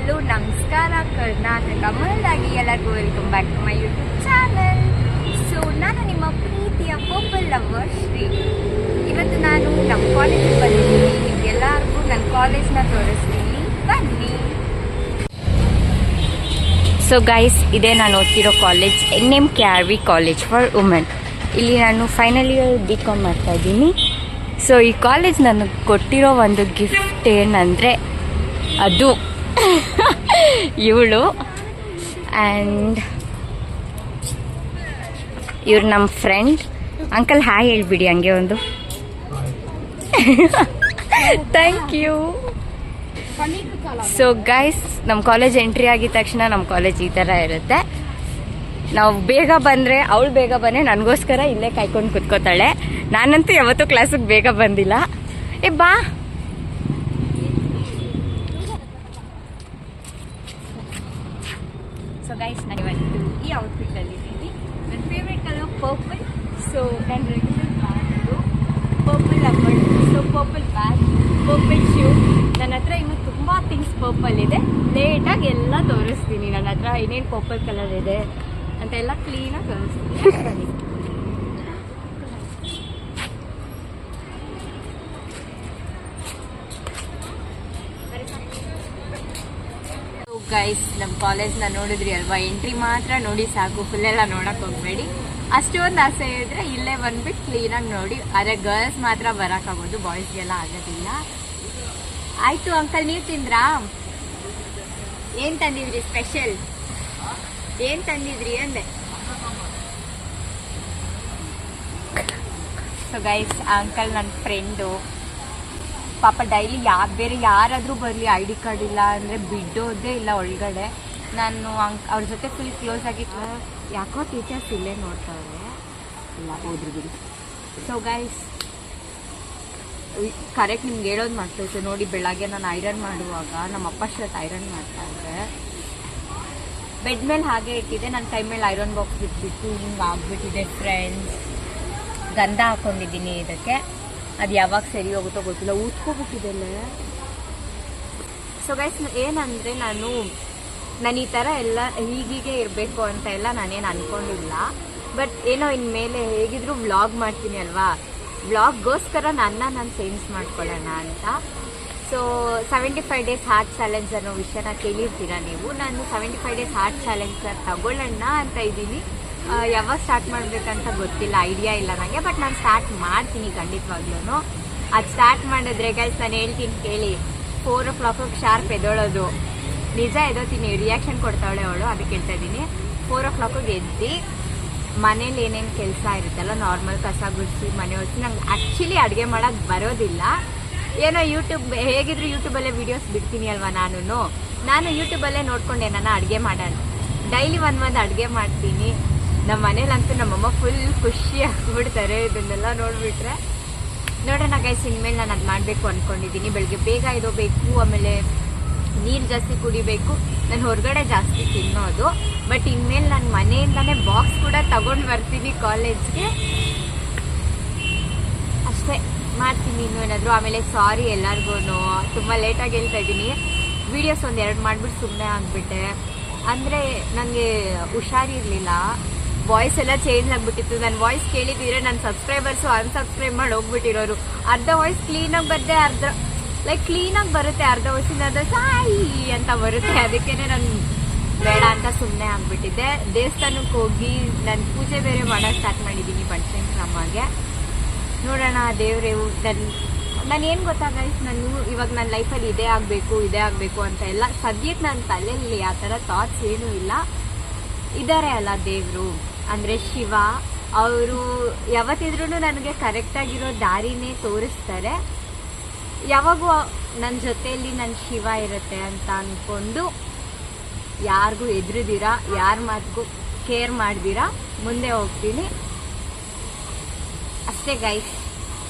Hello ನಮಸ್ಕಾರ ಕರ್ನಾಟಕ ಮೊದಲಾಗಿ ಎಲ್ಲರಿಗೂ welcome back to my YouTube channel. So ನಾನು ನಿಮ್ಮ ಪ್ರೀತಿಯ ಪರ್ಪಲ್ ಲವರ್ ಶ್ರೀ. ಇವತ್ತು ನಾನು ನಮ್ಮ ಕಾಲೇಜಿಗೆ ಬಂದಿದ್ದೀನಿ. ನಿಮಗೆಲ್ಲರಿಗೂ ನನ್ನ ಕಾಲೇಜ್ನ ತೋರಿಸ್ತೀನಿ, ಬನ್ನಿ. ಸೊ ಗೈಸ್, ಇದೇ ನಾನು ಓದ್ತಿರೋ college, NMKRV college for women. ಇಲ್ಲಿ ನಾನು ಫೈನಲ್ ಇಯರ್ BCom ಮಾಡ್ತಾ ಇದ್ದೀನಿ. ಸೊ ಈ ಕಾಲೇಜ್ ನನಗೆ ಕೊಟ್ಟಿರೋ ಒಂದು ಗಿಫ್ಟ್ ಏನಂದರೆ ಅದು ಇವಳು. ಆ್ಯಂಡ್ ಇವ್ರು ನಮ್ಮ ಫ್ರೆಂಡ್. ಅಂಕಲ್ ಹಾಯ್ ಹೇಳ್ಬಿಡಿ ಹಂಗೆ ಒಂದು. Thank you. ಸೊ ಗೈಸ್, ನಮ್ಮ ಕಾಲೇಜ್ ಎಂಟ್ರಿ ಆಗಿದ ತಕ್ಷಣ ನಮ್ಮ ಕಾಲೇಜ್ ಈ ಥರ ಇರುತ್ತೆ. ನಾವು ಬೇಗ ಬಂದರೆ ಅವಳು ಬೇಗ ಬಂದರೆ ನನಗೋಸ್ಕರ ಇಲ್ಲೇ ಕಾಯ್ಕೊಂಡು ಕುತ್ಕೋತಾಳೆ. ನಾನಂತೂ ಯಾವತ್ತೂ ಕ್ಲಾಸಿಗೆ ಬೇಗ ಬಂದಿಲ್ಲ. ಬಾ. ಸೊ ಗೈಸ್, ನಾನು ಇವತ್ತು ಈ ಔಟ್ಫಿಟ್ಟಲ್ಲಿ ಇದ್ದೀನಿ. ನನ್ನ ಫೇವ್ರೆಟ್ ಕಲರ್ ಪರ್ಪಲ್. ಸೊ ನಾನು ರೆಗ್ಯುಲರ್ ಮಾಡೋದು ಪರ್ಪಲ್ ಹಾಕೊಂಡು. So purple bag, purple shoe. ನನ್ನ ಹತ್ರ ಇನ್ನೂ ತುಂಬ ಥಿಂಗ್ಸ್ ಪರ್ಪಲ್ ಇದೆ. ಲೇಟಾಗಿ ಎಲ್ಲ ತೋರಿಸ್ತೀನಿ. ನನ್ನ ಹತ್ರ ಏನೇನು ಪರ್ಪಲ್ ಕಲರ್ ಇದೆ ಅಂತೆಲ್ಲ ಕ್ಲೀನಾಗಿ ತೋರಿಸ್ತೀನಿ. ಗೈಸ್, ನಮ್ಮ ಕಾಲೇಜ್ನ ನೋಡಿದ್ರಿ ಅಲ್ವಾ? ಎಂಟ್ರಿ ಮಾತ್ರ ನೋಡಿ ಸಾಕು, ಫುಲ್ಲೆಲ್ಲ ನೋಡಕ್ಕೆ ಹೋಗಬೇಡಿ. ಅಷ್ಟೊಂದು ಆಸೆ ಇದ್ದರೆ ಇಲ್ಲೇ ಬಂದ್ಬಿಟ್ಟು ಕ್ಲೀನಾಗಿ ನೋಡಿ. ಆದರೆ ಗರ್ಲ್ಸ್ ಮಾತ್ರ ಬರೋಕ್ಕಾಗೋದು, ಬಾಯ್ಸ್ಗೆಲ್ಲ ಆಗೋದಿಲ್ಲ. ಆಯಿತು ಅಂಕಲ್, ನೀವು ತಿಂದ್ರಾ? ಏನು ತಂದಿದ್ರಿ ಸ್ಪೆಷಲ್? ಏನು ತಂದಿದ್ರಿ ಅಂದೆ. ಸೊ ಗೈಸ್, ಆ ಅಂಕಲ್ ನನ್ನ ಫ್ರೆಂಡು. ಪಾಪ ಡೈಲಿ ಬೇರೆ ಯಾರಾದರೂ ಬರಲಿ, ID ಕಾರ್ಡ್ ಇಲ್ಲ ಅಂದರೆ ಬಿಡೋದೇ ಇಲ್ಲ ಒಳಗಡೆ. ನಾನು ಅವ್ರ ಜೊತೆ ಫುಲ್ ಕ್ಲೋಸ್ ಆಗಿ. ಯಾಕೋ ಟೀಚರ್ಸ್ ಇಲ್ಲೇ ನೋಡ್ತಾವ್ರೆ. ಇಲ್ಲ, ಹೋದ್ರು ಬಿಡಿ. ಸೊ ಗೈಸ್, ಕರೆಕ್ಟ್ ನಿಮ್ಗೆ ಹೇಳೋದು ಮಾಡ್ತೈತೆ ನೋಡಿ. ಬೆಳಗ್ಗೆ ನಾನು ಐರನ್ ಮಾಡುವಾಗ ನಮ್ಮ ಅಪ್ಪ ಶರ್ಟ್ ಐರನ್ ಮಾಡ್ತಾ ಇದ್ದೆ. ಬೆಡ್ ಮೇಲೆ ಹಾಗೆ ಇಟ್ಟಿದ್ದೆ. ನನ್ನ ಕೈ ಮೇಲೆ ಐರನ್ ಬಾಕ್ಸ್ ಬಿಟ್ಬಿಟ್ಟು ಹಿಂಗೆ ಆಗ್ಬಿಟ್ಟಿದೆ ಫ್ರೆಂಡ್ಸ್. ಗಂಧ ಹಾಕೊಂಡಿದ್ದೀನಿ ಇದಕ್ಕೆ. ಅದು ಯಾವಾಗ ಸರಿ ಹೋಗುತ್ತೋ ಗೊತ್ತಿಲ್ಲ, ಊದ್ಕೋಬಿಟ್ಟಿದೆಲ್ಲ. ಸೊ ಗೈಸ್, ಏನಂದರೆ ನಾನು ಈ ಥರ ಎಲ್ಲ ಹೀಗೀಗೆ ಇರಬೇಕು ಅಂತ ಎಲ್ಲ ನಾನೇನು ಅಂದ್ಕೊಂಡಿಲ್ಲ. ಬಟ್ ಏನೋ ಇನ್ಮೇಲೆ ಹೇಗಿದ್ರು ವ್ಲಾಗ್ ಮಾಡ್ತೀನಿ ಅಲ್ವಾ, ವ್ಲಾಗ್ಗೋಸ್ಕರ ನಾನು ಚೇಂಜ್ ಮಾಡ್ಕೊಳ್ಳೋಣ ಅಂತ. ಸೊ 75 ಡೇಸ್ ಹಾರ್ಟ್ ಚಾಲೆಂಜ್ ಅನ್ನೋ ವಿಷಯನ ಕೇಳಿರ್ತೀರ ನೀವು. ನಾನು 75 ಡೇಸ್ ಹಾರ್ಟ್ ಚಾಲೆಂಜ್ ತಗೊಳ್ಳೋಣ ಅಂತ ಇದ್ದೀನಿ. ಯಾವಾಗ ಸ್ಟಾರ್ಟ್ ಮಾಡಬೇಕಂತ ಗೊತ್ತಿಲ್ಲ, ಐಡಿಯಾ ಇಲ್ಲ ನನಗೆ. ಬಟ್ ನಾನು ಸ್ಟಾರ್ಟ್ ಮಾಡ್ತೀನಿ ಖಂಡಿತವಾಗ್ಲೂ. ಅದು ಸ್ಟಾರ್ಟ್ ಮಾಡಿದ್ರೆ ಗೈಸ್, ನಾನು ಹೇಳ್ತೀನಿ ಕೇಳಿ. 4 o'clock ಶಾರ್ಪ್ ಎದ್ದೋಳೋದು. ನಿಜ ಎದ್ದೋತೀನಿ. ರಿಯಾಕ್ಷನ್ ಕೊಡ್ತಾವಳೆ ಅವಳು, ಅದಕ್ಕೆ ಹೇಳ್ತಾ ಇದ್ದೀನಿ. 4 o'clock ಎದ್ದು ಮನೇಲಿ ಏನೇನು ಕೆಲಸ ಇರುತ್ತಲ್ಲ, ನಾರ್ಮಲ್ ಕಸ ಗುಡಿಸಿ ಮನೆ ಒರೆಸಿ. ನಂಗೆ ಆ್ಯಕ್ಚುಲಿ ಅಡುಗೆ ಮಾಡೋಕ್ಕೆ ಬರೋದಿಲ್ಲ. ಏನೋ ಹೇಗಿದ್ರು ಯೂಟ್ಯೂಬಲ್ಲೇ ವೀಡಿಯೋಸ್ ಬಿಡ್ತೀನಿ ಅಲ್ವಾ. ನಾನು ಯೂಟ್ಯೂಬಲ್ಲೇ ನೋಡ್ಕೊಂಡೆ ನಾನು ಅಡುಗೆ ಮಾಡೋಣ. ಡೈಲಿ ಒಂದು ಅಡುಗೆ ಮಾಡ್ತೀನಿ. ನಮ್ಮ ಮನೇಲಂತೂ ನಮ್ಮಮ್ಮ ಫುಲ್ ಖುಷಿ ಆಗ್ಬಿಡ್ತಾರೆ ಇದನ್ನೆಲ್ಲ ನೋಡಿಬಿಟ್ರೆ. ನೋಡೋಣ ಗೈಸ್, ಇನ್ಮೇಲೆ ನಾನು ಅದು ಮಾಡಬೇಕು ಅಂದ್ಕೊಂಡಿದ್ದೀನಿ. ಬೆಳಗ್ಗೆ ಬೇಗ ಎದ್ದೋಬೇಕು, ಆಮೇಲೆ ನೀರು ಜಾಸ್ತಿ ಕುಡಿಬೇಕು. ನಾನು ಹೊರಗಡೆ ಜಾಸ್ತಿ ತಿನ್ನೋದು. ಬಟ್ ಇನ್ಮೇಲೆ ನಾನು ಮನೆಯಿಂದನೇ ಬಾಕ್ಸ್ ಕೂಡ ತಗೊಂಡು ಬರ್ತೀನಿ ಕಾಲೇಜ್ಗೆ. ಅಷ್ಟೇ ಮಾಡ್ತೀನಿ, ಇನ್ನೂ ಏನಾದರೂ. ಆಮೇಲೆ ಸಾರಿ ಎಲ್ಲರಿಗೂ, ತುಂಬ ಲೇಟಾಗಿ ಹೇಳ್ತಾ ಇದ್ದೀನಿ. ವೀಡಿಯೋಸ್ 1-2 ಮಾಡಿಬಿಟ್ಟು ಸುಮ್ಮನೆ ಆಗಿಬಿಟ್ಟೆ. ಅಂದರೆ ನನಗೆ ಹುಷಾರಿರಲಿಲ್ಲ. ವಾಯ್ಸ್ ಎಲ್ಲ ಚೇಂಜ್ ಆಗಿಬಿಟ್ಟಿತ್ತು. ನನ್ನ ವಾಯ್ಸ್ ಕೇಳಿದ್ರೆ ನನ್ನ ಸಬ್ಸ್ಕ್ರೈಬರ್ಸು ಅನ್ಸಬ್ಸ್ಕ್ರೈಬ್ ಮಾಡಿ ಹೋಗ್ಬಿಟ್ಟಿರೋರು. ಅರ್ಧ ವಾಯ್ಸ್ ಕ್ಲೀನಾಗಿ ಬರುತ್ತೆ, ಕ್ಲೀನಾಗಿ ಬರುತ್ತೆ. ಅರ್ಧ ವಾಯ್ಸಿನ ಸಾಯಿ ಅಂತ ಬರುತ್ತೆ. ಅದಕ್ಕೇ ನಾನು ಬೇಡ ಅಂತ ಸುಮ್ಮನೆ ಆಗಿಬಿಟ್ಟಿದ್ದೆ. ದೇವಸ್ಥಾನಕ್ಕೆ ಹೋಗಿ ನಾನು ಪೂಜೆ ಬೇರೆ ಮಾಡೋಕ್ಕೆ ಸ್ಟಾರ್ಟ್ ಮಾಡಿದ್ದೀನಿ ಪಂಚಮಂಗೆ. ನೋಡೋಣ ದೇವ್ರೆ. ನಾನು ಏನು ಗೊತ್ತಾ ಗೈಸ್, ನಾನು ಇವಾಗ ನನ್ನ ಲೈಫಲ್ಲಿ ಇದೇ ಆಗಬೇಕು ಅಂತ ಎಲ್ಲ ಸದ್ಯಕ್ಕೆ ನನ್ನ ತಲೆಯಲ್ಲಿ ಆ ಥರ ಥಾಟ್ಸ್ ಏನೂ ಇಲ್ಲ. ಇದ್ದಾರೆ ಅಲ್ಲ ದೇವರು, ಅಂದರೆ ಶಿವ. ಅವರು ಯಾವತ್ತಿದ್ರೂ ನನಗೆ ಕರೆಕ್ಟಾಗಿರೋ ದಾರಿನೇ ತೋರಿಸ್ತಾರೆ. ಯಾವಾಗೂ ನನ್ನ ಜೊತೆಯಲ್ಲಿ ನನ್ನ ಶಿವ ಇರುತ್ತೆ ಅಂತ ಅಂದ್ಕೊಂಡು ಯಾರಿಗೂ ಎದುರಿದಿರ, ಯಾರ ಮಾತಿಗೂ ಕೇರ್ ಮಾಡ್ದಿರ ಮುಂದೆ ಹೋಗ್ತೀನಿ ಅಷ್ಟೇ ಗೈಸ್.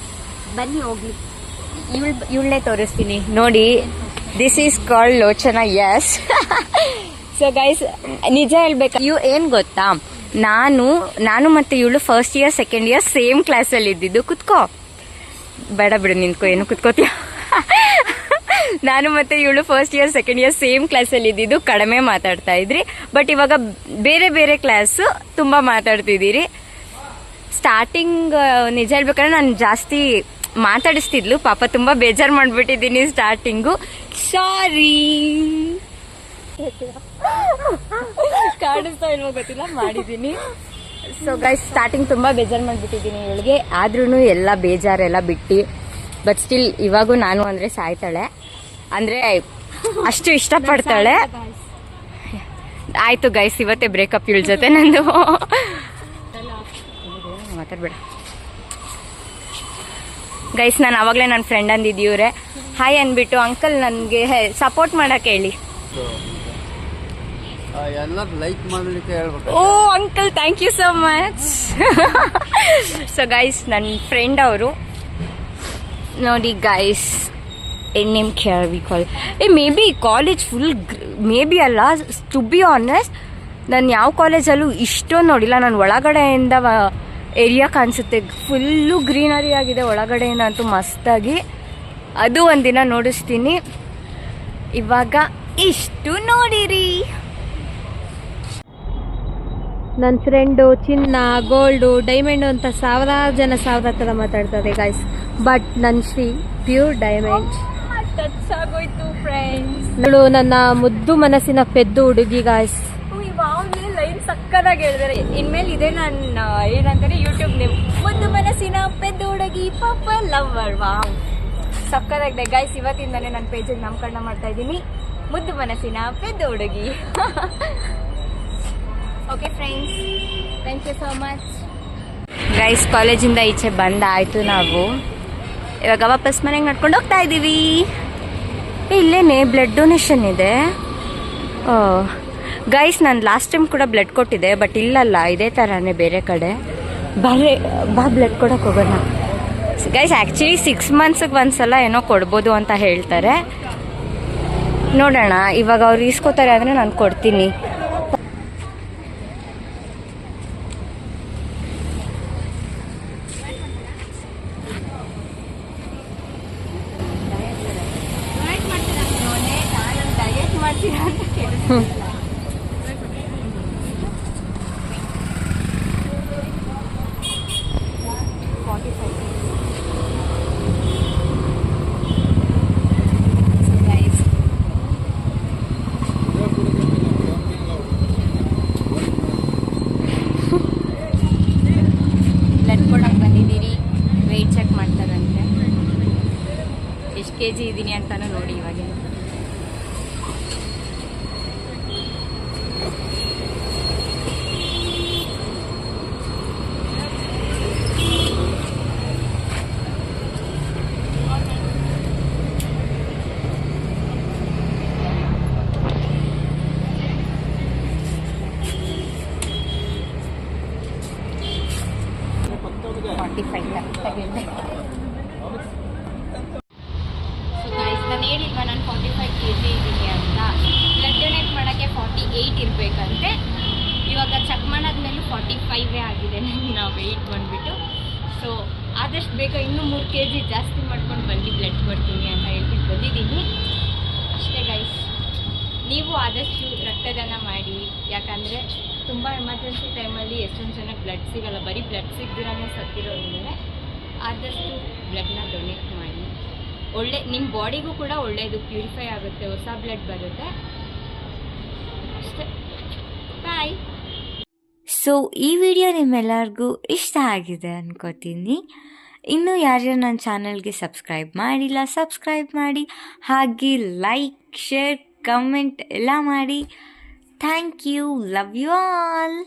ಬನ್ನಿ ಹೋಗ್ಲಿ. ಇವಳನ್ನೇ ತೋರಿಸ್ತೀನಿ ನೋಡಿ. This is called Lochana. S. So guys, ನಿಜ ಹೇಳ್ಬೇಕಾ, ಏನು ಗೊತ್ತಾ, ನಾನು ಮತ್ತು ಇವಳು first year second year same ಕ್ಲಾಸಲ್ಲಿ ಇದ್ದಿದ್ದು. ಕುತ್ಕೋ, ಬೇಡ ಬಿಡು, ನಿಂತ್ಕೋ, ಏನು ಕುತ್ಕೋತೀಯ. ನಾನು ಮತ್ತು ಇವಳು first year second year same ಕ್ಲಾಸಲ್ಲಿ ಇದ್ದಿದ್ದು, ಕಡಿಮೆ ಮಾತಾಡ್ತಾ ಇದ್ರಿ. ಬಟ್ ಇವಾಗ ಬೇರೆ ಬೇರೆ ಕ್ಲಾಸು, ತುಂಬ ಮಾತಾಡ್ತಿದ್ದೀರಿ. ಸ್ಟಾರ್ಟಿಂಗ್ ನಿಜ ಹೇಳ್ಬೇಕಾದ್ರೆ ನಾನು ಜಾಸ್ತಿ ಮಾತಾಡಿಸ್ತಿದ್ಲು, ಪಾಪ ತುಂಬ ಬೇಜಾರು ಮಾಡಿಬಿಟ್ಟಿದ್ದೀನಿ ಸ್ಟಾರ್ಟಿಂಗು. ಸಾರಿ, ಕಾಣಿಸ್ತಾ ಇಲ್ವೋ ಗೊತ್ತಿಲ್ಲ, ಮಾಡಿದ್ದೀನಿ. ಸೊ ಗೈಸ್, ಸ್ಟಾರ್ಟಿಂಗ್ ತುಂಬ ಬೇಜಾರು ಮಾಡಿಬಿಟ್ಟಿದ್ದೀನಿ ಇವಳಿಗೆ. ಆದ್ರೂ ಎಲ್ಲ ಬೇಜಾರೆಲ್ಲ ಬಿಟ್ಟು, ಬಟ್ ಸ್ಟಿಲ್ ಇವಾಗೂ ನಾನು ಅಂದರೆ ಸಾಯ್ತಾಳೆ, ಅಂದರೆ ಅಷ್ಟು ಇಷ್ಟಪಡ್ತಾಳೆ. ಆಯಿತು ಗೈಸ್, ಇವತ್ತೇ ಬ್ರೇಕಪ್ ಇವಳ ಜೊತೆ ನಂದು. ಮಾತಾಡ್ಬೇಡ ಗೈಸ್. ನಾನು ಆವಾಗಲೇ ನನ್ನ ಫ್ರೆಂಡ್ ಅಂದಿದ್ದೀವ್ರೆ ಹಾಯ್ ಅಂದ್ಬಿಟ್ಟು, ಅಂಕಲ್ ನನಗೆ ಸಪೋರ್ಟ್ ಮಾಡೋಕ್ಕೆ ಹೇಳಿ. ಓ uncle, thank you so much. So guys, ನನ್ನ ಫ್ರೆಂಡ್ ಅವರು ನೋಡಿ guys, name care call maybe college full maybe ಅಲ್ಲ, ಟು ಬಿ ಆನೆಸ್ಟ್ ನಾನು ಯಾವ ಕಾಲೇಜಲ್ಲೂ ಇಷ್ಟೊಂದು ನೋಡಿಲ್ಲ. ನಾನು ಒಳಗಡೆಯಿಂದ ಏರಿಯಾ ಕಾಣಿಸುತ್ತೆ, ಫುಲ್ಲು ಗ್ರೀನರಿ ಆಗಿದೆ ಒಳಗಡೆಯಿಂದ ಅಂತೂ ಮಸ್ತಾಗಿ. ಅದು ಒಂದಿನ ನೋಡಿಸ್ತೀನಿ. ಇವಾಗ ಇಷ್ಟು ನೋಡಿರಿ. ನನ್ನ ಫ್ರೆಂಡು ಚಿನ್ನ, ಗೋಲ್ಡು, ಡೈಮಂಡು ಅಂತ ಸಾವಿರಾರು ಜನ ಸಾವಿರ ಥರ ಮಾತಾಡ್ತಾರೆ ಗಾಯ್ಸ್. ಬಟ್ ನನ್ನ ಶ್ರೀ ಪ್ಯೂರ್ ಡೈಮಂಡ್. ಟಚ್ ಆಗೋಯ್ತು ಫ್ರೆಂಡ್ಸ್. ಇವಳು ನನ್ನ ಮುದ್ದು ಮನಸ್ಸಿನ ಪೆದ್ದು ಹುಡುಗಿ ಗಾಯ್ಸ್. ಇವಾಗಲೇ ಲೈನ್ ಸಕ್ಕದಾಗಿ ಹೇಳಿದಾರೆ. ಇನ್ಮೇಲೆ ಇದೆ ನನ್ನ ಏನಂತಾರೆ ಯೂಟ್ಯೂಬ್ ನೇಮ್, ಮುದ್ದು ಮನಸ್ಸಿನ ಪೆದ್ದು ಹುಡುಗಿ ಪಾಪ ಲವರ್. ವಾವ್, ಸಕ್ಕದಾಗಿದೆ ಗೈಸ್. ಇವತ್ತಿಂದಾನೆ ನನ್ನ ಪೇಜಿಗೆ ನಾಮಕರಣ ಮಾಡ್ತಾ ಇದ್ದೀನಿ, ಮುದ್ದು ಮನಸ್ಸಿನ ಪೆದ್ದು ಹುಡುಗಿ. Okay friends, thank you so much guys. ಕಾಲೇಜಿಂದ ಈಚೆ ಬಂದಾಯಿತು ನಾವು. ಇವಾಗ ವಾಪಸ್ ಮನೆಗೆ ನಡ್ಕೊಂಡು ಹೋಗ್ತಾ ಇದ್ದೀವಿ. ಇಲ್ಲೇನೆ ಬ್ಲಡ್ ಡೊನೇಷನ್ ಇದೆ. ಗೈಸ್, ನಾನು ಲಾಸ್ಟ್ ಟೈಮ್ ಕೂಡ ಬ್ಲಡ್ ಕೊಟ್ಟಿದ್ದೆ, ಬಟ್ ಇಲ್ಲಲ್ಲ, ಇದೇ ಥರನೇ ಬೇರೆ ಕಡೆ. ಬಾ ಬ್ಲಡ್ ಕೊಡೋಕೆ ಹೋಗೋಣ ಗೈಸ್. ಆ್ಯಕ್ಚುಲಿ 6 ಮಂತ್ಸಿಗೆ ಒಂದ್ಸಲ ಏನೋ ಕೊಡ್ಬೋದು ಅಂತ ಹೇಳ್ತಾರೆ. ನೋಡೋಣ, ಇವಾಗ ಅವ್ರು ಈಸ್ಕೋತಾರೆ ಆದರೆ ನಾನು ಕೊಡ್ತೀನಿ. ಎಷ್ಟು kg ಇದ್ದೀನಿ ಅಂತಾನು ನೋಡಿ ಇವಾಗ. ನಾನು ಹೇಳಿಲ್ವ ನಾನು 45 kg ಇದ್ದೀನಿ ಅಂತ. ಬ್ಲಡ್ ಡೊನೇಟ್ ಮಾಡೋಕ್ಕೆ 48 ಇರಬೇಕಂತೆ. ಇವಾಗ ಚೆಕ್ ಮಾಡಾದ್ಮೇಲೂ 45 ಆಗಿದೆ ನನ್ನ ವೆಯ್ಟ್ ಬಂದುಬಿಟ್ಟು. ಸೊ ಆದಷ್ಟು ಬೇಗ ಇನ್ನೂ 3 kg ಜಾಸ್ತಿ ಮಾಡ್ಕೊಂಡು ಬನ್ನಿ, ಬ್ಲಡ್ ಕೊಡ್ತೀನಿ ಅಂತ ಹೇಳ್ಬಿಟ್ಟು ಬಂದಿದ್ದೀನಿ ಅಷ್ಟೇ ಗೈಸ್. ನೀವು ಆದಷ್ಟು ರಕ್ತದಾನ ಮಾಡಿ, ಯಾಕಂದರೆ ತುಂಬ ಎಮರ್ಜೆನ್ಸಿ ಟೈಮಲ್ಲಿ ಎಷ್ಟೊಂದು ಜನಕ್ಕೆ ಬ್ಲಡ್ ಸಿಗೋಲ್ಲ, ಬರೀ ಬ್ಲಡ್ ಸಿಗದಿರೋನೇ ಸತ್ತಿರೋದ್ರಿಂದ ಆದಷ್ಟು ಬ್ಲಡ್ನ ಡೊನೇಟ್ ಮಾಡಿ. ಒಳ್ಳೆ ನಿಮ್ಮ ಬಾಡಿಗೂ ಕೂಡ ಒಳ್ಳೆಯದು, ಪ್ಯೂರಿಫೈ ಆಗುತ್ತೆ, ಹೊಸ ಬ್ಲಡ್ ಬರುತ್ತೆ ಅಷ್ಟೇ. ಬಾಯ್. ಸೊ ಈ ವಿಡಿಯೋ ನಿಮ್ಮೆಲ್ಲರಿಗೂ ಇಷ್ಟ ಆಗಿದೆ ಅನ್ಕೋತೀನಿ. ಇನ್ನೂ ಯಾರ್ಯಾರು ನನ್ನ ಚಾನಲ್ಗೆ ಸಬ್ಸ್ಕ್ರೈಬ್ ಮಾಡಿಲ್ಲ, ಸಬ್ಸ್ಕ್ರೈಬ್ ಮಾಡಿ, ಹಾಗೆ ಲೈಕ್, ಶೇರ್, ಕಮೆಂಟ್ ಎಲ್ಲ ಮಾಡಿ. Thank you, love you all.